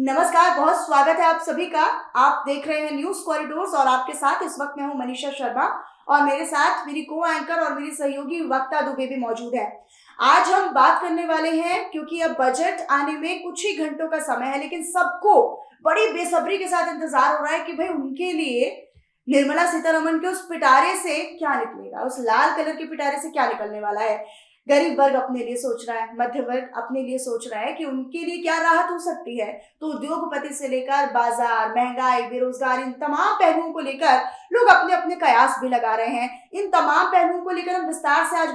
नमस्कार, बहुत स्वागत है आप सभी का। आप देख रहे हैं न्यूज कॉरिडोर्स और आपके साथ इस वक्त मैं हूं मनीषा शर्मा और मेरे साथ मेरी को एंकर और मेरी सहयोगी वक्ता दुबे भी मौजूद है। आज हम बात करने वाले हैं क्योंकि अब बजट आने में कुछ ही घंटों का समय है, लेकिन सबको बड़ी बेसब्री के साथ इंतजार हो रहा है कि भाई उनके लिए निर्मला सीतारमण के उस पिटारे से क्या निकलेगा, उस लाल कलर के पिटारे से क्या निकलने वाला है। गरीब वर्ग अपने लिए सोच रहा है, मध्य वर्ग अपने लिए सोच रहा है कि उनके लिए क्या राहत हो सकती है। तो उद्योगपति से लेकर बाजार, महंगाई, बेरोजगारी, इन तमाम पहलुओं को लेकर लोग अपने अपने कयास भी लगा रहे हैं। इन तमाम पहलुओं को लेकर हम विस्तार से आज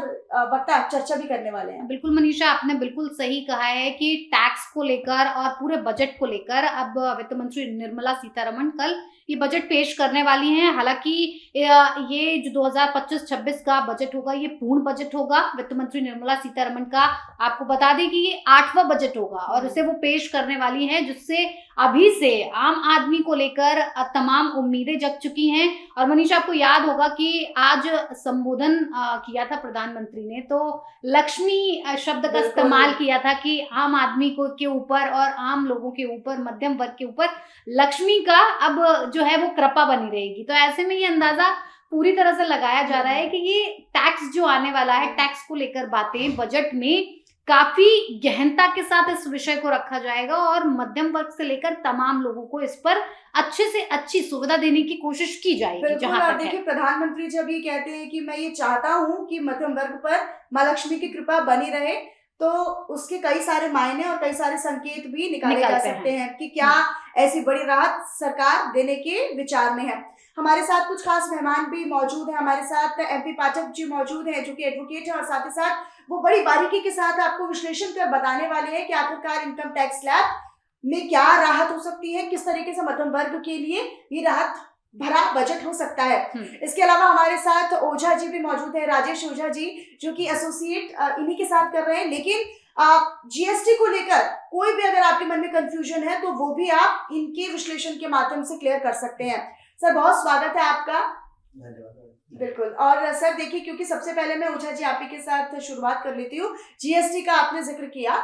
वक्ता चर्चा भी करने वाले हैं। बिल्कुल मनीषा, आपने बिल्कुल सही कहा है कि टैक्स को लेकर और पूरे बजट को लेकर अब वित्त मंत्री निर्मला सीतारमण कल ये बजट पेश करने वाली हैं। हालांकि ये जो 2025-26 का बजट होगा ये पूर्ण बजट होगा वित्त मंत्री निर्मला सीतारमण का। आपको बता दें कि ये 8वां बजट होगा और उसे वो पेश करने वाली हैं, जिससे अभी से आम आदमी को लेकर तमाम उम्मीदें जग चुकी हैं। और मनीषा, आपको याद होगा कि आज संबोधन किया था प्रधानमंत्री ने, तो लक्ष्मी शब्द का इस्तेमाल किया था कि आम आदमी को के ऊपर और आम लोगों के ऊपर, मध्यम वर्ग के ऊपर लक्ष्मी का अब जो है वो कृपा बनी रहेगी। तो ऐसे में ये अंदाजा पूरी तरह से लगाया जा रहा है कि ये टैक्स जो आने वाला है, टैक्स को लेकर बातें बजट में काफी गहनता के साथ इस विषय को रखा जाएगा और मध्यम वर्ग से लेकर तमाम लोगों को इस पर अच्छे से अच्छी सुविधा देने की कोशिश की जाएगी। जहां तक देखिए, प्रधानमंत्री जब ये कहते हैं कि मैं ये चाहता हूं कि मध्यम वर्ग पर माँ लक्ष्मी की कृपा बनी रहे, तो उसके कई सारे मायने और कई सारे संकेत भी निकाले जा सकते हैं कि क्या ऐसी बड़ी राहत सरकार देने के विचार में है। हमारे साथ कुछ खास मेहमान भी मौजूद हैं। हमारे साथ एमपी पाठक जी मौजूद हैं, जो कि एडवोकेट है और साथ ही साथ वो बड़ी बारीकी के साथ आपको विश्लेषण कर बताने वाले हैं कि आखिरकार इनकम टैक्स स्लैब में क्या राहत हो सकती है, किस तरीके से मध्यम वर्ग के लिए ये राहत भरा बजट हो सकता है। इसके अलावा हमारे साथ ओझा जी भी मौजूद है, राजेश ओझा जी, जो कि एसोसिएट इन्हीं के साथ कर रहे हैं। लेकिन जीएसटी को लेकर कोई भी अगर आपके मन में कंफ्यूजन है तो वो भी आप इनके विश्लेषण के माध्यम से क्लियर कर सकते हैं। सर, बहुत स्वागत है आपका। बिल्कुल। और सर देखिए, क्योंकि सबसे पहले मैं ओझा जी आप ही के साथ शुरुआत कर लेती हूँ। जीएसटी का आपने जिक्र किया,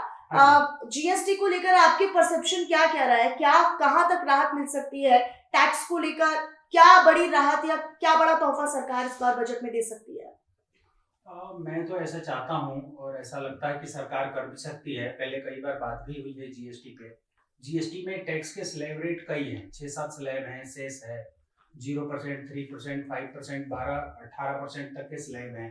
जीएसटी को लेकर आपकी परसेप्शन क्या कह रहा है, क्या कहाँ तक राहत मिल सकती है टैक्स को लेकर? क्या बड़ी राहत या क्या बड़ा तोहफा सरकार इस बार बजट में दे सकती है? मैं तो ऐसा चाहता हूं और ऐसा लगता है कि सरकार कर भी सकती है। पहले कई बार बात भी हुई है जीएसटी पे। जीएसटी में टैक्स के स्लैब रेट कई हैं, 6-7 स्लैब हैं, सेस है, 0%, 3%, 5%, 12-18% तक के स्लैब हैं।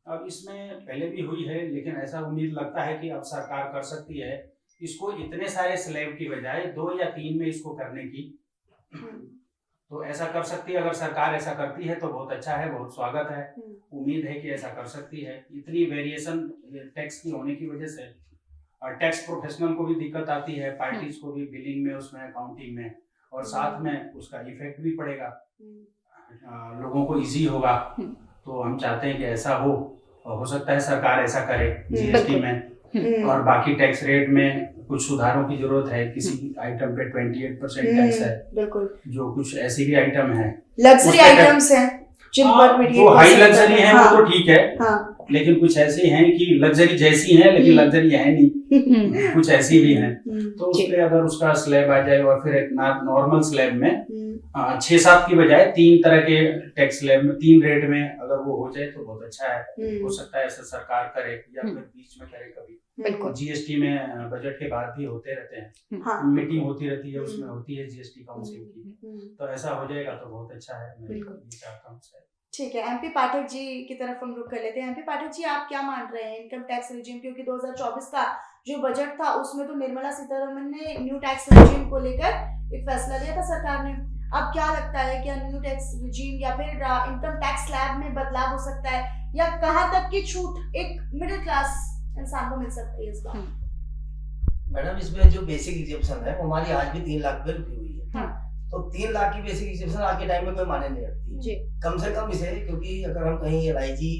अब इसमें पहले भी हुई है, लेकिन ऐसा उम्मीद लगता है कि अब सरकार कर सकती है इसको इतने सारे स्लैब की बजाय 2 या 3 में इसको करने की। तो ऐसा कर सकती है। अगर सरकार ऐसा करती है तो बहुत अच्छा है, बहुत स्वागत है। उम्मीद है कि ऐसा कर सकती है। इतनी वेरिएशन टैक्स की होने की वजह से और टैक्स प्रोफेशनल को भी दिक्कत आती है, पार्टीज को भी बिलिंग में, उसमें अकाउंटिंग में, और साथ में उसका इफेक्ट भी पड़ेगा, लोगों को इजी होगा। तो हम चाहते हैं कि ऐसा हो, और हो सकता है सरकार ऐसा करे जीएसटी में। और बाकी टैक्स रेट में कुछ सुधारों की जरूरत है। किसी आइटम पे 28% टैक्स है, बिल्कुल। जो कुछ ऐसे भी आइटम है, लग्जरी आइटम्स हैं, जिन पर जो हाई लग्जरी है वो तो ठीक है, लेकिन कुछ ऐसे हैं कि लग्जरी जैसी हैं लेकिन लग्जरी है नहीं, कुछ ऐसी भी हैं। तो उसपे अगर उसका स्लैब आ जाए और फिर एक नॉर्मल स्लैब में 6-7 की बजाय 3 तरह के टैक्स स्लैब में 3 रेट में अगर वो हो जाए तो बहुत अच्छा है। हो सकता है ऐसा सरकार करे या फिर बीच में करे कभी। जीएसटी में बजट के बाद भी होते रहते हैं, मीटिंग होती रहती है, उसमें होती है जीएसटी काउंसिल की। तो ऐसा हो जाएगा तो बहुत अच्छा है, मैं ये चाहता हूँ। ठीक है, एमपी पाठक जी की तरफ हम रुख कर लेते हैं। एमपी पाठक जी, आप क्या मान रहे हैं इनकम टैक्स रिजीम? क्योंकि 2024 का जो बजट था उसमें तो निर्मला सीतारमण ने न्यू टैक्स रिजीम को लेकर एक फैसला लिया था सरकार ने। अब क्या लगता है, क्या न्यू टैक्स रिजीम या फिर इनकम टैक्स स्लैब में बदलाव हो सकता है, या कहाँ तक की छूट एक मिडिल क्लास इंसान को मिल सकती है इस बार? मैडम, इसमें जो बेसिक एग्जेम्पशन है वो हमारी आज भी 3 लाख पे रुकी हुई है। तो 3 लाख की बेसिक एग्जेम्पशन आज के टाइम में कोई माने नहीं रखती कम से कम इसे, क्योंकि अगर हम कहीं एलआईजी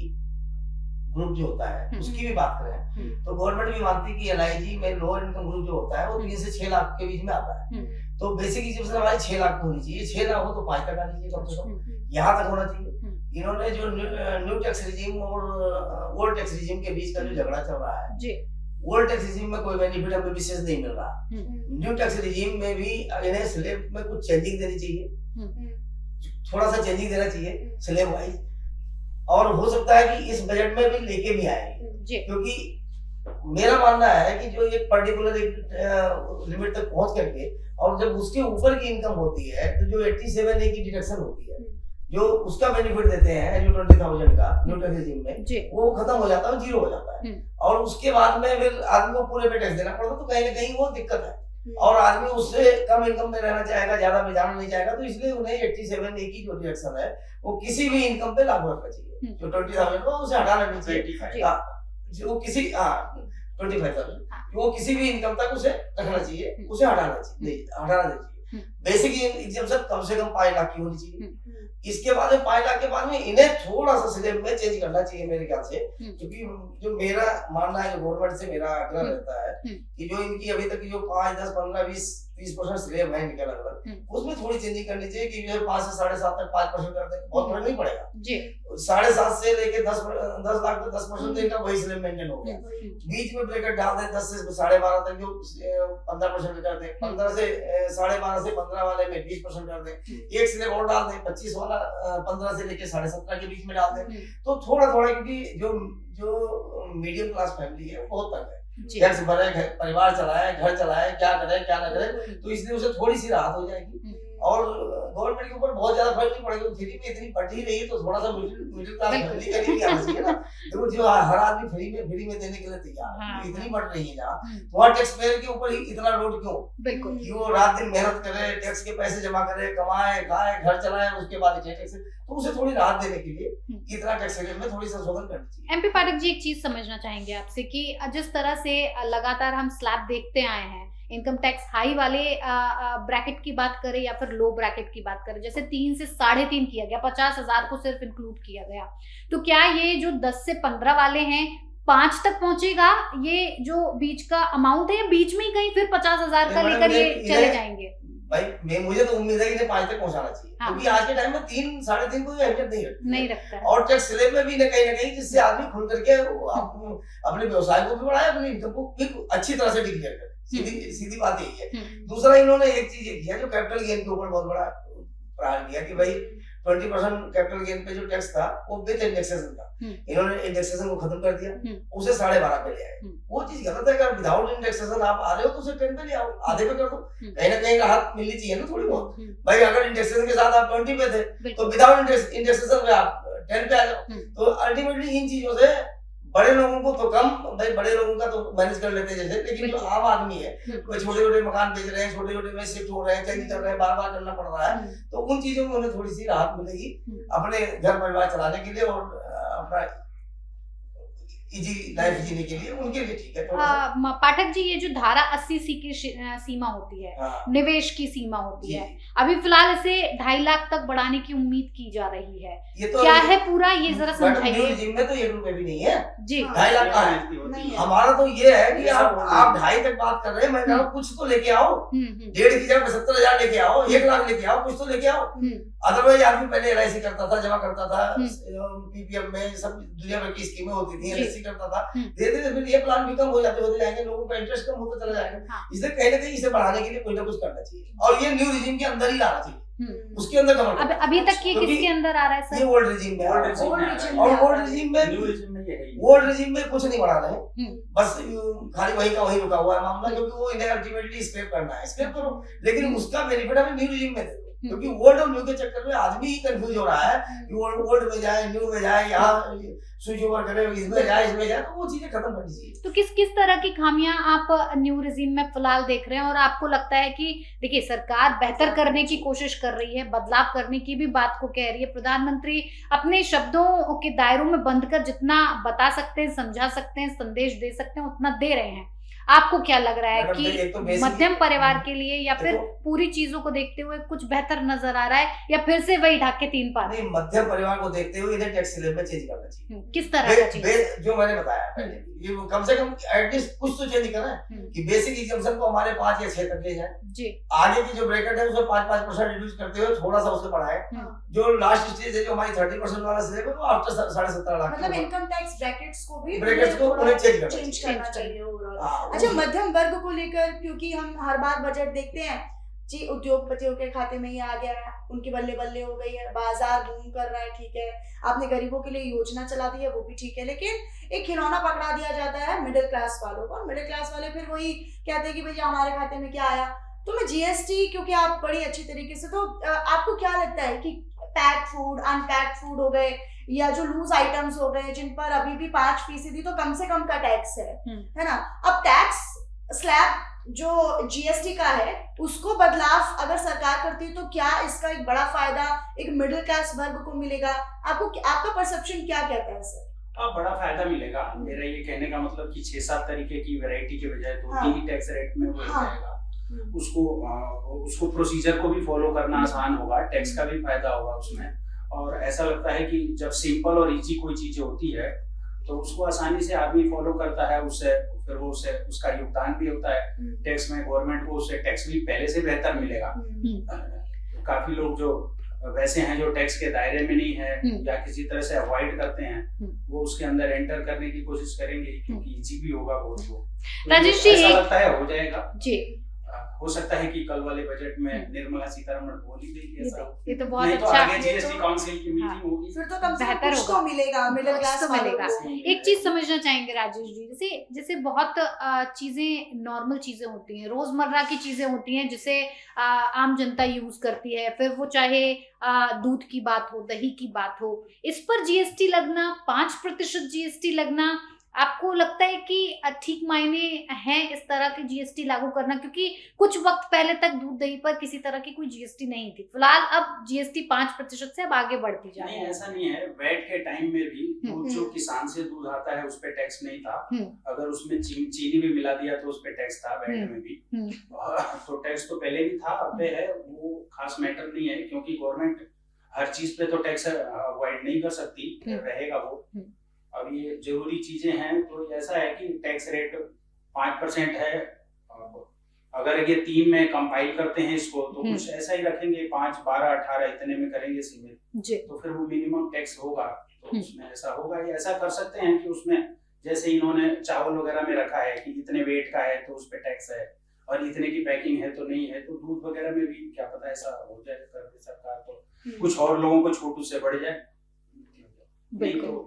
ग्रुप जो होता है उसकी भी बात करें तो गवर्नमेंट भी मानती है कि एलआईजी में लोअर इनकम ग्रुप जो होता है वो 3 से 6 लाख के बीच में आता है। तो बेसिक एग्जेम्पशन हमारी 6 लाख होनी चाहिए। 6 ना हो तो 5 तक आनी चाहिए कम से कम, यहाँ तक होना चाहिए। इन्होंने जो न्यू टैक्स रिजीम और ओल्ड टैक्स रिजीम के बीच का जो झगड़ा चल रहा है, ओल्ड टैक्स रिजीम में कोई बेनिफिट हमें विशेष नहीं मिल रहा। न्यू टैक्स रिजीम में भी इन्हें स्लैब में कुछ चेंजिंग देनी चाहिए, थोड़ा सा चेंजिंग देना चाहिए स्लैब वाइज, और हो सकता है कि इस बजट में भी लेके भी आएंगे, क्योंकि मेरा मानना है कि जो एक पर्टिकुलर लिमिट तक पहुंच करके और जब उसके ऊपर की इनकम होती है तो जो 87A की डिडक्शन होती है, जो उसका बेनिफिट देते हैं जो 20,000 का न्यू टैक्स रिजीम में, वो खत्म हो जाता है, जीरो हो जाता है, और उसके बाद में फिर आदमी को पूरे पे टैक्स देना पड़ता, तो कहीं ना कहीं वो दिक्कत है, और आदमी उससे कम इनकम में रहना चाहेगा, ज्यादा में जाना नहीं चाहेगा, तो इसलिए उन्हें 87A की जो डिडक्शन है वो किसी भी इनकम पे लागू रखना चाहिए, जो 20,000 को उसे हटा लेनी चाहिए, जो किसी 25,000 वो किसी भी इनकम तक उसे रखना चाहिए, उसे हटाना चाहिए। बेसिक एग्जाम्पशन कम से कम 5 लाख की होनी चाहिए। इसके बाद 5 लाख के बाद में इन्हें थोड़ा सा स्लैब में चेंज करना चाहिए मेरे ख्याल से, क्योंकि जो मेरा मानना है, जो गवर्नमेंट से मेरा आग्रह रहता है कि जो इनकी अभी तक जो 5, 10, 15, 20, 30% स्लैब है इनके अलग, उसमें थोड़ी चेंजिंग करनी चाहिए कि 5 से 7.5 तक 5% कर दें, बहुत फर्क नहीं पड़ेगा जी। 7.5 से लेके 10 लाख तक 10% तो इनका वही स्लैब मेंटेन हो गया, बीच में ब्रैकेट डाल दें 10 से 12.5 तक जो 15% कर दें, 15 से 12.5 से 15 वाले में 20% कर दें, एक स्लैब और डाल दें 25 वाला 15 से लेके 17.5 के बीच में डाल दें, तो थोड़ा थोड़ा, क्योंकि जो मीडियम क्लास फैमिली है बहुत तंग है, टैक्स भरे, परिवार चलाए, घर चलाए, क्या करे क्या ना करे, तो इसलिए उसे थोड़ी सी राहत हो जाएगी, और गवर्नमेंट के ऊपर बहुत ज्यादा फर्क नहीं पड़ेगा, फ्री में इतनी बढ़ ही रही है तो थोड़ा सा मिडिल क्लास फैमिली का भी आना चाहिए ना, देखो जो हर आदमी फ्री में देने के लिए तैयार है, इतनी बढ़ रही है जहाँ, वहाँ टैक्स पेयर के ऊपर ही इतना लोड क्यों, बिल्कुल, वो रात दिन मेहनत करे, टैक्स के पैसे जमा करे, कमाए, खाए, घर चलाए, उसके बाद टैक्स, तो उसे थोड़ी राहत देने के लिए इतना टैक्स में थोड़ी संशोधन करनी चाहिए। एमपी पाठक जी, एक चीज समझना चाहेंगे आपसे कि जिस तरह से लगातार हम स्लैब देखते आए हैं, इनकम टैक्स हाई वाले ब्रैकेट की बात करें या फिर लो ब्रैकेट की बात करें, जैसे 3 से 3.5 किया गया, 50,000 को सिर्फ इंक्लूड किया गया, तो क्या ये जो 10 से 15 वाले हैं 5 तक पहुंचेगा, ये जो बीच का अमाउंट है, या बीच में ही कहीं फिर 50,000 का लेकर ये चले जाएंगे? भाई मुझे तो उम्मीद है कि इन्हें 5 तक पहुंचाना चाहिए, क्योंकि आज के टाइम में 3, 3.5 कोई अहमियत नहीं रखता है, और टैक्स स्लैब में भी ना कहीं जिससे आदमी खुल करके अपने व्यवसाय को भी बढ़ाए, अपनी इनकम को भी अच्छी तरह से डिक्लेयर करे, सीधी बात यही है। दूसरा, इन्होंने एक चीज किया जो कैपिटल गेन के ऊपर बहुत बड़ा प्रहार किया कि भाई 20% कैपिटल गेन पे जो टैक्स था वो विद इंडेक्सेशन था, इन्होंने इंडेक्सेशन को खत्म कर दिया, उसे 12.5 पे ले आए, वो चीज गलत है। अगर विदाउट इंडेक्सेशन आप आ रहे हो तो उसे 10 पे ले आओ, आधे पे कर दो, कहीं ना कहीं राहत मिलनी चाहिए ना थोड़ी बहुत। भाई अगर इंडेक्सेशन के साथ आप 20 पे थे तो विदाउट इंडेक्सेशन पे आप 10 पे आ जाओ, तो अल्टीमेटली इन चीजों से बड़े लोगों को तो कम, भाई बड़े लोगों का तो मैनेज कर लेते हैं जैसे, लेकिन जो आम आदमी है, कोई छोटे छोटे मकान बेच रहे हैं, छोटे छोटे में शिफ्ट हो रहे हैं, चेंज कर रहे हैं, बार बार करना पड़ रहा है, तो उन चीजों में उन्हें थोड़ी सी राहत मिलेगी अपने घर परिवार चलाने के लिए और अपना इजी लाइफ जीने के लिए, उनके लिए ठीक है। पाठक जी, ये जो धारा 80C की सीमा होती है, निवेश की सीमा होती है, अभी फिलहाल इसे 2.5 लाख तक बढ़ाने की उम्मीद की जा रही है, ये तो क्या है पूरा, ये जरा समझाइए। जिम में तो 1 रुपए भी नहीं है जी, 2.5 लाख का है। हमारा तो ये है कि आप 2.5 तक बात कर रहे हैं, मैं कह रहा हूँ कुछ तो लेके आओ, 1.5 की जगह 70,000 लेके आओ, 1 लाख लेके आओ, कुछ तो लेके आओ। अदरवाइज आदमी पहले LIC करता था, जमा करता था, PPF में सब दुनिया भर की स्कीमें होती थी, LIC करता था, धीरे धीरे फिर ये प्लान भी कम हो जाते होते जाएंगे, लोगों का इंटरेस्ट कम होता चला जाएगा, इसलिए कहीं ना कहीं इसे बढ़ाने के लिए कोई ना कुछ करना चाहिए, और ये न्यू रिजीम के अंदर ही लाना चाहिए, उसके अंदर कमर। अभी तक ये किसके अंदर आ रहा है सर? ये ओल्ड रिजीम में, और ओल्ड रिजीम में कुछ नहीं बढ़ा रहे, बस खाली वही का वही रुका हुआ है मामला, क्योंकि वो इन्हें अल्टीमेटली स्क्रैप करना है, स्क्रैप करो, लेकिन उसका बेनिफिट हमें न्यू रिजीम में दे दो, क्योंकि ओल्ड और न्यू के चक्कर में आदमी ही कंफ्यूज हो रहा है कि ओल्ड में जाए, न्यू में जाए, यहाँ स्विच ओवर करे, इसमें जाए, तो वो चीजें खत्म करनी चाहिए। तो किस तरह की खामियां आप न्यू रिजीम में फिलहाल देख रहे हैं, और आपको लगता है कि देखिए सरकार बेहतर करने की कोशिश कर रही है, बदलाव करने की भी बात को कह रही है, प्रधानमंत्री अपने शब्दों के दायरों में बंद कर जितना बता सकते हैं, समझा सकते हैं, संदेश दे सकते हैं, उतना दे रहे हैं, आपको क्या लग रहा है मैडम, कि एक तो basic- मध्यम परिवार के लिए या फिर देखो- पूरी चीजों को देखते हुए कुछ बेहतर नजर आ रहा है या फिर से वही ढाके 3 पार? नहीं, मध्यम परिवार को देखते हुए इन्हें टैक्स स्लैब में चेंज करना चाहिए। किस तरह का चीज? जो मैंने बताया पहले, ये कम से कम एटलीस्ट कुछ तो चेंज करना है कि बेसिक एग्जाम्पशन को हमारे 5 या 6 तक ले जाए जी, आगे की जो ब्रैकेट है उसमें 5% रिड्यूस करते हुए थोड़ा सा उससे बढ़ाए। जो लास्ट स्टेज है जो हमारी 30% वाला स्लैब है वो आफ्टर 17.5 लाख मतलब इनकम टैक्स ब्रैकेट्स को भी उन्हें चेंज करना चाहिए ओवरऑल। अच्छा, मध्यम वर्ग को लेकर, क्योंकि हम हर बार बजट देखते हैं जी, उद्योगपतियों के खाते में ही आ गया है, उनकी बल्ले बल्ले हो गई है, बाजार बूम कर रहा है, ठीक है, आपने गरीबों के लिए योजना चला दी है, वो भी ठीक है, लेकिन एक खिलौना पकड़ा दिया जाता है मिडिल क्लास वालों को। मिडिल क्लास वाले फिर वही कहते हैं कि भैया हमारे खाते में क्या आया। तो मैं जीएसटी, क्योंकि आप बड़ी अच्छी तरीके से, तो आपको क्या लगता है कि पैक फूड, अनपैक्ड फूड हो गए या जो लूज आइटम्स हो गए जिन पर अभी भी 5% तो कम से कम का टैक्स है ना, अब टैक्स स्लैब जो जीएसटी का है उसको बदलाव अगर सरकार करती है तो क्या इसका एक बड़ा फायदा एक मिडिल क्लास वर्ग को मिलेगा? आपका परसेप्शन क्या कहता है सर? बड़ा फायदा मिलेगा। मेरा ये कहने का मतलब कि 6-7 तरीके की वैरायटी के बजाय 2-3 ही टैक्स रेट में वो हो जाएगा। उसको प्रोसीजर को भी फॉलो करना आसान होगा, टैक्स का भी फायदा होगा उसमें। और ऐसा लगता है कि जब सिंपल और इजी कोई चीज होती है तो उसको आसानी से आदमी फॉलो करता है, उससे फिर वो उसका योगदान भी होता है टैक्स में, गवर्नमेंट को उससे टैक्स भी पहले से बेहतर मिलेगा। काफी लोग जो वैसे हैं जो टैक्स के दायरे में नहीं है या किसी तरह से अवॉइड करते हैं, वो उसके अंदर एंटर करने की कोशिश करेंगे क्योंकि इजी भी होगा बहुत। वो राजेश जी, ऐसा लगता है हो जाएगा जी। हो सकता है कि कल वाले बजट में निर्मला सीतारमण बोल ही देगी ऐसा। ये तो बहुत नहीं तो अच्छा, आगे जीएसटी काउंसिल की मीटिंग होगी, फिर तो कम से कम बेहतर कुछ तो मिलेगा मिडिल क्लास तो मिलेगा। वालों को। एक चीज समझना चाहेंगे राजेश जी, जैसे बहुत चीजें नॉर्मल चीजें होती हैं, रोजमर्रा की चीजें होती हैं जिसे आम जनता यूज करती है, फिर वो चाहे दूध की बात हो, दही की बात हो, इस पर जीएसटी लगना, 5% जीएसटी लगना, आपको लगता है कि ठीक मायने हैं इस तरह के जीएसटी लागू करना? क्योंकि कुछ वक्त पहले तक दूध दही पर किसी तरह की कोई जीएसटी नहीं थी, फिलहाल अब जीएसटी 5% से अब आगे बढ़ती जा रही है। नहीं, ऐसा नहीं है। वैट के टाइम में भी दूध जो किसान से दूध आता है उस पे टैक्स नहीं था। अगर उसमें चीनी भी मिला दिया तो उस पे टैक्स था, वैट में भी। तो टैक्स तो पहले भी था, अब है, वो खास मैटर नहीं है क्योंकि गवर्नमेंट हर चीज पे तो टैक्स अवॉइड नहीं कर सकती, रहेगा वो। अब ये जरूरी चीजें हैं तो ऐसा है कि टैक्स रेट 5% है। अगर ये 3 में कंपाइल करते हैं इसको तो कुछ ऐसा ही रखेंगे, 5, 12, 18 इतने में करेंगे सीमित, तो फिर वो मिनिमम टैक्स होगा। तो उसमें ऐसा होगा, ये ऐसा कर सकते हैं कि उसमें जैसे इन्होंने चावल वगैरह में रखा है कि इतने वेट का है तो उस पर टैक्स है और इतने की पैकिंग है तो नहीं है, तो दूध वगैरह में भी क्या पता ऐसा हो जाए कर दे सरकार, तो कुछ और लोगों को छूट उससे बढ़ जाए। बिल्कुल,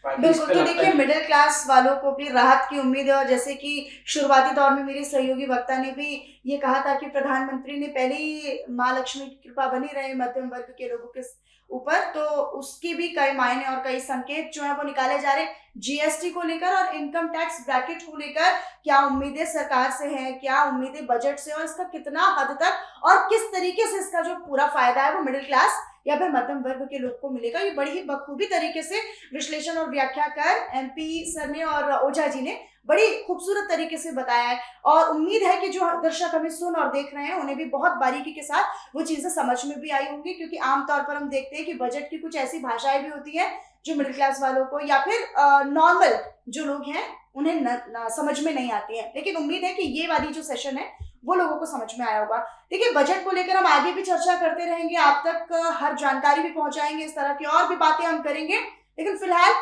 तो देखिए मिडिल क्लास वालों को भी राहत की उम्मीद है। और जैसे कि शुरुआती दौर में मेरे सहयोगी वक्ता ने भी ये कहा था कि प्रधानमंत्री ने पहले ही माँ लक्ष्मी की कृपा बनी रहे मध्यम वर्ग के लोगों के ऊपर, तो उसकी भी कई मायने और कई संकेत जो है वो निकाले जा रहे जीएसटी को लेकर और इनकम टैक्स ब्रैकेट को लेकर। क्या उम्मीदें सरकार से हैं, क्या उम्मीदें बजट से, और इसका कितना हद तक और किस तरीके से इसका जो पूरा फायदा है वो मिडिल क्लास या फिर मध्यम वर्ग के लोग को मिलेगा, ये बड़ी ही बखूबी तरीके से विश्लेषण और व्याख्या कर एमपी सर ने और ओझा जी ने बड़ी खूबसूरत तरीके से बताया है। और उम्मीद है कि जो दर्शक हमें सुन और देख रहे हैं उन्हें भी बहुत बारीकी के साथ वो चीजें समझ में भी आई होंगी, क्योंकि आमतौर पर हम देखते हैं कि बजट की कुछ ऐसी भाषाएं भी होती हैं जो मिडिल क्लास वालों को या फिर नॉर्मल जो लोग हैं उन्हें समझ में नहीं आती है। लेकिन उम्मीद है कि ये वाली जो सेशन है वो लोगों को समझ में आया होगा। देखिए, बजट को लेकर हम आगे भी चर्चा करते रहेंगे, आप तक हर जानकारी भी पहुंचाएंगे, इस तरह की और भी बातें हम करेंगे। लेकिन फिलहाल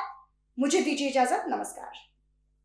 मुझे दीजिए इजाजत, नमस्कार।